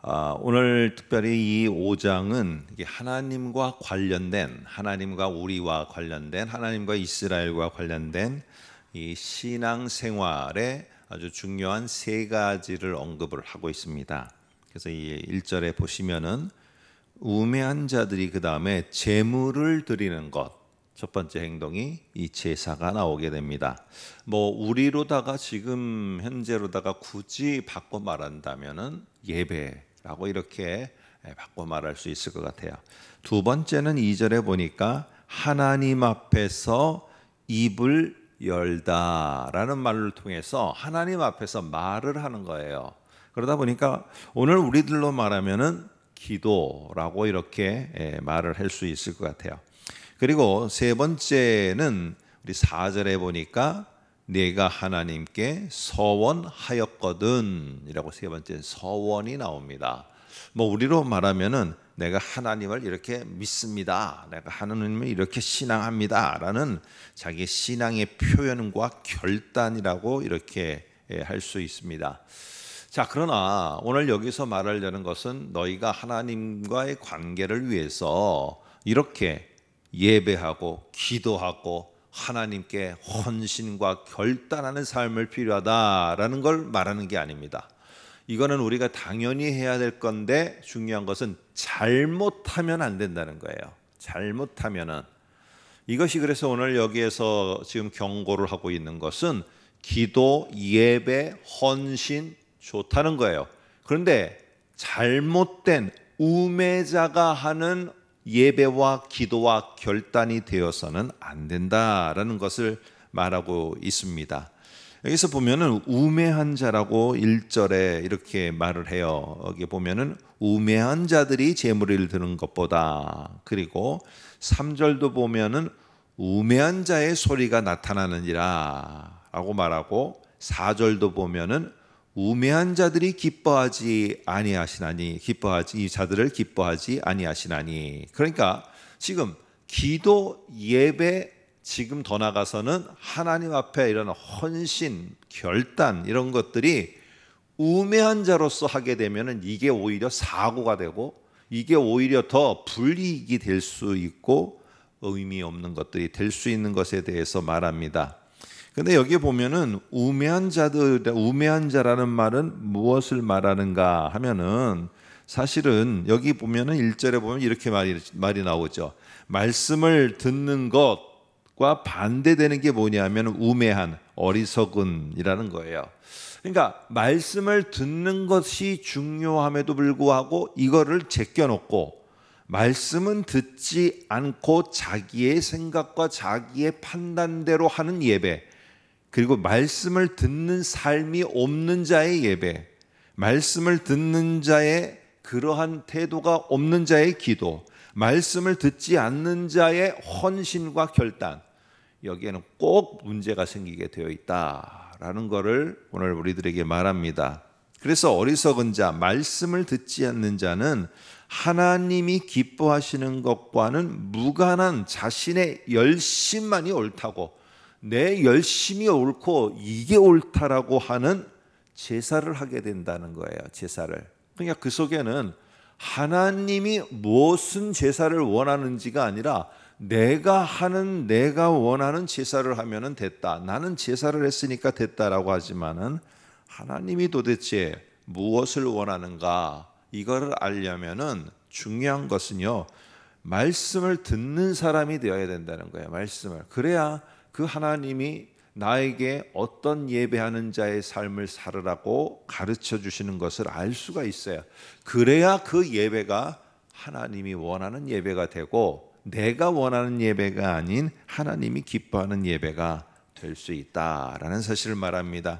오늘 특별히 이 5장은 하나님과 관련된, 하나님과 우리와 관련된, 하나님과 이스라엘과 관련된 이 신앙생활에 아주 중요한 세 가지를 언급을 하고 있습니다. 그래서 이 1절에 보시면은 우매한 자들이 그 다음에 제물을 드리는 것, 첫 번째 행동이 이 제사가 나오게 됩니다. 우리로다가 지금 현재로다가 굳이 바꿔 말한다면은 예배라고 이렇게 바꿔 말할 수 있을 것 같아요. 두 번째는 2절에 보니까 하나님 앞에서 입을 열다라는 말을 통해서 하나님 앞에서 말을 하는 거예요. 그러다 보니까 오늘 우리들로 말하면은 기도라고 이렇게 말을 할 수 있을 것 같아요. 그리고 세 번째는 우리 4절에 보니까 내가 하나님께 서원하였거든 이라고 세 번째 서원이 나옵니다. 우리로 말하면은 내가 하나님을 이렇게 믿습니다, 내가 하나님을 이렇게 신앙합니다 라는 자기 신앙의 표현과 결단이라고 이렇게 할 수 있습니다. 자, 그러나 오늘 여기서 말하려는 것은 너희가 하나님과의 관계를 위해서 이렇게 예배하고 기도하고 하나님께 헌신과 결단하는 삶을 필요하다라는 걸 말하는 게 아닙니다. 이거는 우리가 당연히 해야 될 건데 중요한 것은 잘못하면 안 된다는 거예요. 잘못하면은. 이것이 그래서 오늘 여기에서 지금 경고를 하고 있는 것은 기도, 예배, 헌신 좋다는 거예요. 그런데 잘못된 우매자가 하는 예배와 기도와 결단이 되어서는 안 된다라는 것을 말하고 있습니다. 여기서 보면은 우매한 자라고 1절에 이렇게 말을 해요. 여기 보면은 우매한 자들이 제물을 드는 것보다, 그리고 3절도 보면은 우매한 자의 소리가 나타나느니라 라고 말하고, 4절도 보면은 우매한 자들이 기뻐하지 아니하시나니, 이 자들을 기뻐하지 아니하시나니. 그러니까 지금 기도, 예배, 지금 더 나가서는 하나님 앞에 이런 헌신, 결단 이런 것들이 우매한 자로서 하게 되면은 이게 오히려 사고가 되고 이게 오히려 더 불이익이 될 수 있고 의미 없는 것들이 될 수 있는 것에 대해서 말합니다. 근데 여기 보면은 우매한 자라는 말은 무엇을 말하는가 하면은, 사실은 여기 보면은 1절에 보면 이렇게 말이 나오죠. 말씀을 듣는 것과 반대되는 게 뭐냐면 우매한, 어리석은이라는 거예요. 그러니까 말씀을 듣는 것이 중요함에도 불구하고 이거를 제껴놓고 말씀은 듣지 않고 자기의 생각과 자기의 판단대로 하는 예배, 그리고 말씀을 듣는 삶이 없는 자의 예배, 말씀을 듣는 자의 그러한 태도가 없는 자의 기도, 말씀을 듣지 않는 자의 헌신과 결단, 여기에는 꼭 문제가 생기게 되어 있다라는 것을 오늘 우리들에게 말합니다. 그래서 어리석은 자, 말씀을 듣지 않는 자는 하나님이 기뻐하시는 것과는 무관한 자신의 열심만이 옳다고, 내 열심이 옳고 이게 옳다라고 하는 제사를 하게 된다는 거예요. 제사를. 그러니까 그 속에는 하나님이 무슨 제사를 원하는지가 아니라 내가 원하는 제사를 하면은 됐다, 나는 제사를 했으니까 됐다라고 하지만은 하나님이 도대체 무엇을 원하는가, 이거를 알려면은 중요한 것은요, 말씀을 듣는 사람이 되어야 된다는 거예요. 말씀을. 그래야 그 하나님이 나에게 어떤 예배하는 자의 삶을 살으라고 가르쳐 주시는 것을 알 수가 있어요. 그래야 그 예배가 하나님이 원하는 예배가 되고 내가 원하는 예배가 아닌 하나님이 기뻐하는 예배가 될 수 있다라는 사실을 말합니다.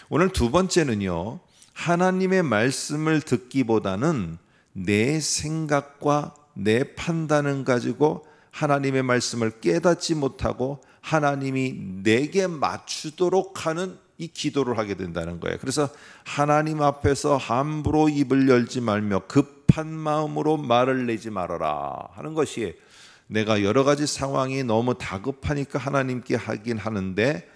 오늘 두 번째는요, 하나님의 말씀을 듣기보다는 내 생각과 내 판단을 가지고 하나님의 말씀을 깨닫지 못하고 하나님이 내게 맞추도록 하는 이 기도를 하게 된다는 거예요. 그래서 하나님 앞에서 함부로 입을 열지 말며 급한 마음으로 말을 내지 말아라 하는 것이, 내가 여러 가지 상황이 너무 다급하니까 하나님께 하긴 하는데,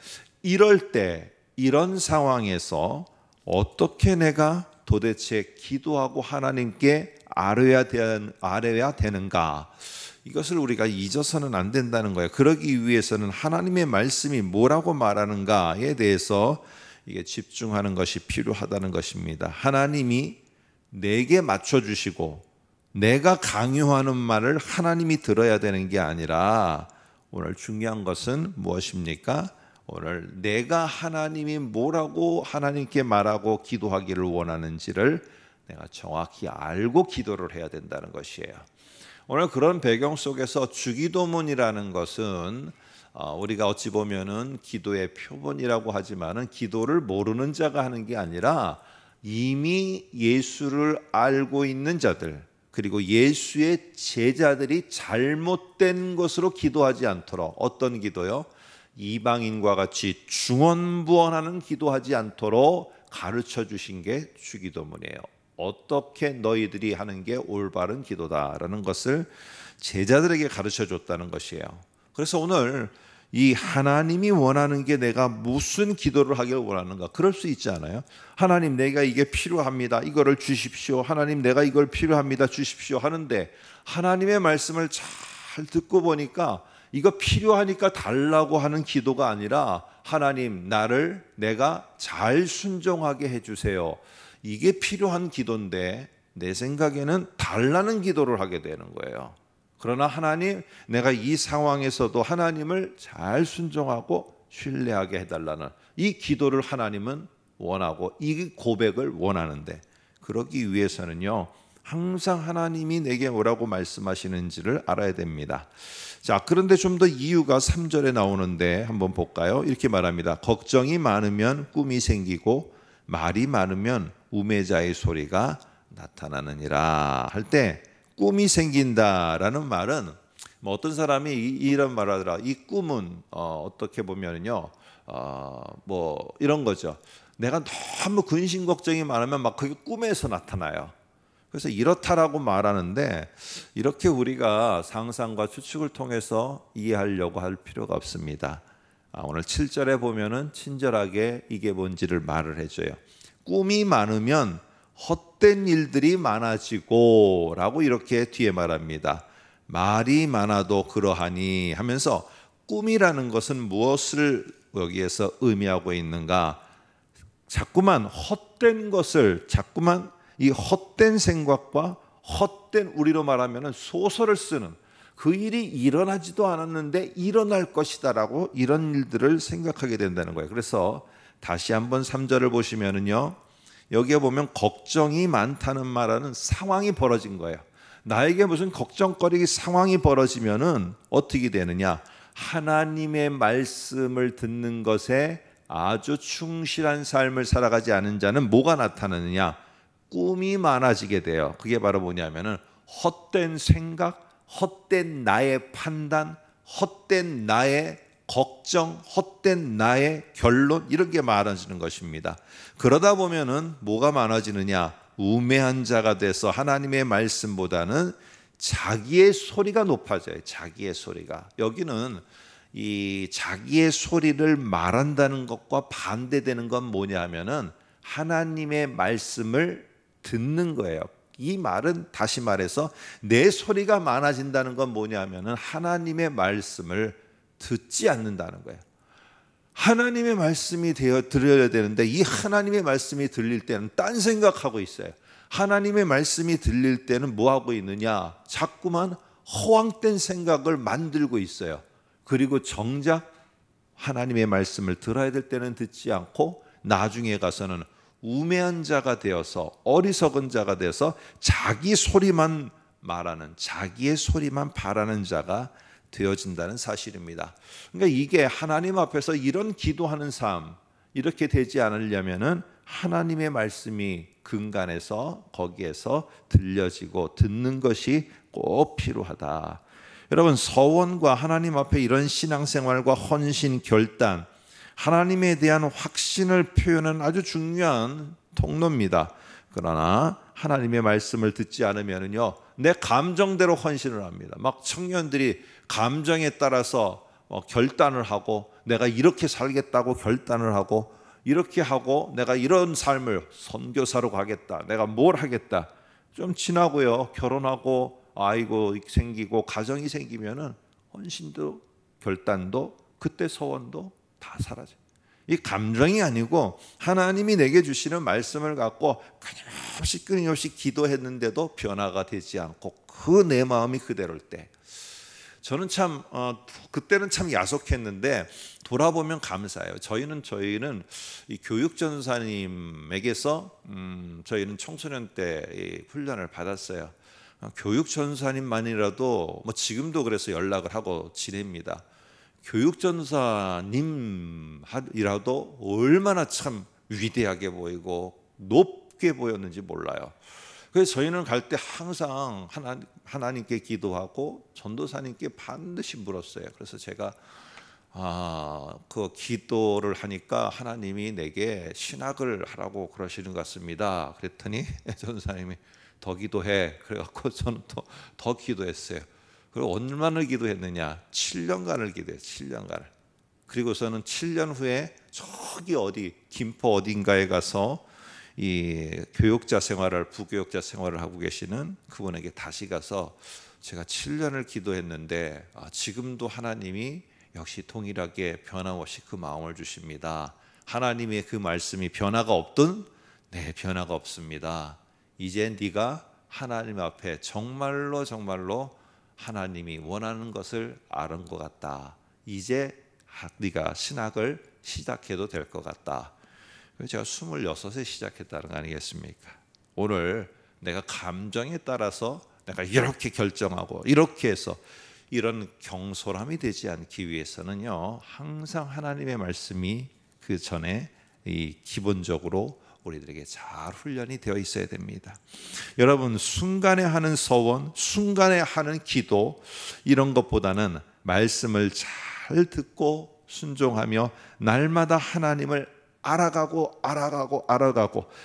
이럴 때 이런 상황에서 어떻게 내가 도대체 기도하고 하나님께 아뢰야 되는가? 이것을 우리가 잊어서는 안 된다는 거예요. 그러기 위해서는 하나님의 말씀이 뭐라고 말하는가에 대해서 이게 집중하는 것이 필요하다는 것입니다. 하나님이 내게 맞춰주시고 내가 강요하는 말을 하나님이 들어야 되는 게 아니라 오늘 중요한 것은 무엇입니까? 오늘 내가 하나님이 뭐라고 하나님께 말하고 기도하기를 원하는지를 내가 정확히 알고 기도를 해야 된다는 것이에요. 오늘 그런 배경 속에서 주기도문이라는 것은 우리가 어찌 보면은 기도의 표본이라고 하지만은 기도를 모르는 자가 하는 게 아니라 이미 예수를 알고 있는 자들, 그리고 예수의 제자들이 잘못된 것으로 기도하지 않도록, 어떤 기도요? 이방인과 같이 중언부언하는 기도하지 않도록 가르쳐 주신 게 주기도문이에요. 어떻게 너희들이 하는 게 올바른 기도다라는 것을 제자들에게 가르쳐 줬다는 것이에요. 그래서 오늘 이 하나님이 원하는 게 내가 무슨 기도를 하길 원하는가? 그럴 수 있지 않아요? 하나님, 내가 이게 필요합니다. 이거를 주십시오. 하나님, 내가 이걸 필요합니다. 주십시오. 하는데 하나님의 말씀을 잘 듣고 보니까 이거 필요하니까 달라고 하는 기도가 아니라 하나님, 내가 잘 순종하게 해주세요. 이게 필요한 기도인데 내 생각에는 달라는 기도를 하게 되는 거예요. 그러나 하나님, 내가 이 상황에서도 하나님을 잘 순종하고 신뢰하게 해달라는 이 기도를 하나님은 원하고 이 고백을 원하는데, 그러기 위해서는요, 항상 하나님이 내게 뭐라고 말씀하시는지를 알아야 됩니다. 자, 그런데 좀 더 이유가 3절에 나오는데 한번 볼까요? 이렇게 말합니다. 걱정이 많으면 꿈이 생기고 말이 많으면 우매자의 소리가 나타나느니라 할 때, 꿈이 생긴다라는 말은 뭐 어떤 사람이 이런 말을 하더라. 이 꿈은 어떻게 보면요, 뭐 이런 거죠. 내가 너무 근심 걱정이 많으면 막 그게 꿈에서 나타나요. 그래서 이렇다라고 말하는데, 이렇게 우리가 상상과 추측을 통해서 이해하려고 할 필요가 없습니다. 오늘 7절에 보면은 친절하게 이게 뭔지를 말을 해줘요. 꿈이 많으면 헛된 일들이 많아지고 라고 이렇게 뒤에 말합니다. 말이 많아도 그러하니 하면서, 꿈이라는 것은 무엇을 여기에서 의미하고 있는가? 자꾸만 헛된 것을, 자꾸만 이 헛된 생각과 헛된, 우리로 말하면 소설을 쓰는, 그 일이 일어나지도 않았는데 일어날 것이다 라고 이런 일들을 생각하게 된다는 거예요. 그래서 다시 한번 3절을 보시면은요, 여기에 보면 걱정이 많다는 말하는 상황이 벌어진 거예요. 나에게 무슨 걱정거리 상황이 벌어지면은 어떻게 되느냐? 하나님의 말씀을 듣는 것에 아주 충실한 삶을 살아가지 않은 자는 뭐가 나타나느냐? 꿈이 많아지게 돼요. 그게 바로 뭐냐면은 헛된 생각, 헛된 나의 판단, 헛된 나의 걱정, 헛된 나의 결론, 이런 게 많아지는 것입니다. 그러다 보면은 뭐가 많아지느냐? 우매한 자가 돼서 하나님의 말씀보다는 자기의 소리가 높아져요. 자기의 소리가. 여기는 이 자기의 소리를 말한다는 것과 반대되는 건 뭐냐 하면은 하나님의 말씀을 듣는 거예요. 이 말은 다시 말해서 내 소리가 많아진다는 건 뭐냐 하면은 하나님의 말씀을 듣지 않는다는 거예요. 하나님의 말씀이 들려야 되는데 이 하나님의 말씀이 들릴 때는 딴 생각하고 있어요. 하나님의 말씀이 들릴 때는 뭐 하고 있느냐? 자꾸만 허황된 생각을 만들고 있어요. 그리고 정작 하나님의 말씀을 들어야 될 때는 듣지 않고 나중에 가서는 우매한 자가 되어서, 어리석은 자가 되어서 자기 소리만 말하는, 자기의 소리만 바라는 자가 되어진다는 사실입니다. 그러니까 이게 하나님 앞에서 이런 기도하는 삶, 이렇게 되지 않으려면은 하나님의 말씀이 근간에서, 거기에서 들려지고 듣는 것이 꼭 필요하다. 여러분, 서원과 하나님 앞에 이런 신앙생활과 헌신, 결단, 하나님에 대한 확신을 표현하는 아주 중요한 통로입니다. 그러나 하나님의 말씀을 듣지 않으면요, 내 감정대로 헌신을 합니다. 막 청년들이 감정에 따라서 결단을 하고 내가 이렇게 살겠다고 결단을 하고 이렇게 하고 내가 이런 삶을 선교사로 가겠다, 내가 뭘 하겠다. 좀 지나고요, 결혼하고 아이고 생기고 가정이 생기면은 헌신도 결단도 그때 소원도 다 사라져요. 이 감정이 아니고 하나님이 내게 주시는 말씀을 갖고 끊임없이 기도했는데도 변화가 되지 않고 그 내 마음이 그대로일 때, 저는 참 그때는 참 야속했는데 돌아보면 감사해요. 저희는 이 교육 전사님에게서 저희는 청소년 때 훈련을 받았어요. 교육 전사님만이라도 뭐 지금도 그래서 연락을 하고 지냅니다. 교육 전사님이라도 얼마나 참 위대하게 보이고 높게 보였는지 몰라요. 그래서 저희는 갈 때 항상 하나님께 기도하고 전도사님께 반드시 물었어요. 그래서 제가 그 기도를 하니까 하나님이 내게 신학을 하라고 그러시는 것 같습니다. 그랬더니 전도사님이 더 기도해. 그래갖고 저는 더 기도했어요. 그리고 얼마나 기도했느냐? 7년간을 기도했어요. 7년간을. 그리고서는 7년 후에 저기 어디 김포 어딘가에 가서 이 교육자 생활을 부교육자 생활을 하고 계시는 그분에게 다시 가서 제가 7년을 기도했는데 지금도 하나님이 역시 동일하게 변함없이 그 마음을 주십니다. 하나님의 그 말씀이 변화가 없든 네, 변화가 없습니다. 이제 네가 하나님 앞에 정말로 하나님이 원하는 것을 아는 것 같다. 이제 네가 신학을 시작해도 될 것 같다. 제가 26에 시작했다는 거 아니겠습니까? 오늘 내가 감정에 따라서 내가 이렇게 결정하고 이렇게 해서 이런 경솔함이 되지 않기 위해서는요, 항상 하나님의 말씀이 그 전에 이 기본적으로 우리들에게 잘 훈련이 되어 있어야 됩니다. 여러분, 순간에 하는 서원, 순간에 하는 기도, 이런 것보다는 말씀을 잘 듣고 순종하며 날마다 하나님을 알아가고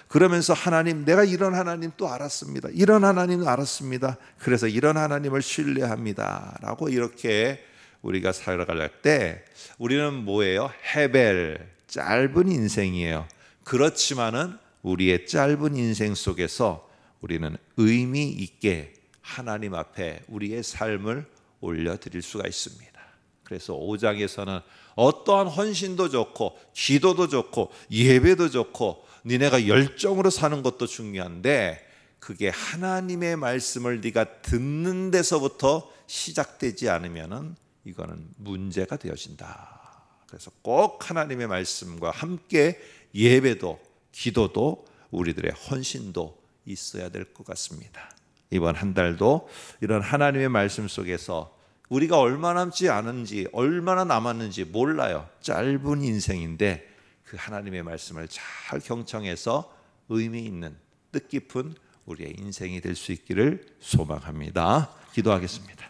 그러면서 하나님, 내가 이런 하나님 또 알았습니다. 이런 하나님 알았습니다. 그래서 이런 하나님을 신뢰합니다. 라고 이렇게 우리가 살아갈 때 우리는 뭐예요? 헤벨, 짧은 인생이에요. 그렇지만은 우리의 짧은 인생 속에서 우리는 의미 있게 하나님 앞에 우리의 삶을 올려드릴 수가 있습니다. 그래서 5장에서는 어떠한 헌신도 좋고 기도도 좋고 예배도 좋고 니네가 열정으로 사는 것도 중요한데 그게 하나님의 말씀을 네가 듣는 데서부터 시작되지 않으면은 이거는 문제가 되어진다. 그래서 꼭 하나님의 말씀과 함께 예배도 기도도 우리들의 헌신도 있어야 될 것 같습니다. 이번 한 달도 이런 하나님의 말씀 속에서 우리가 얼마나 남지 않은지, 얼마나 남았는지 몰라요. 짧은 인생인데 그 하나님의 말씀을 잘 경청해서 의미 있는 뜻깊은 우리의 인생이 될 수 있기를 소망합니다. 기도하겠습니다.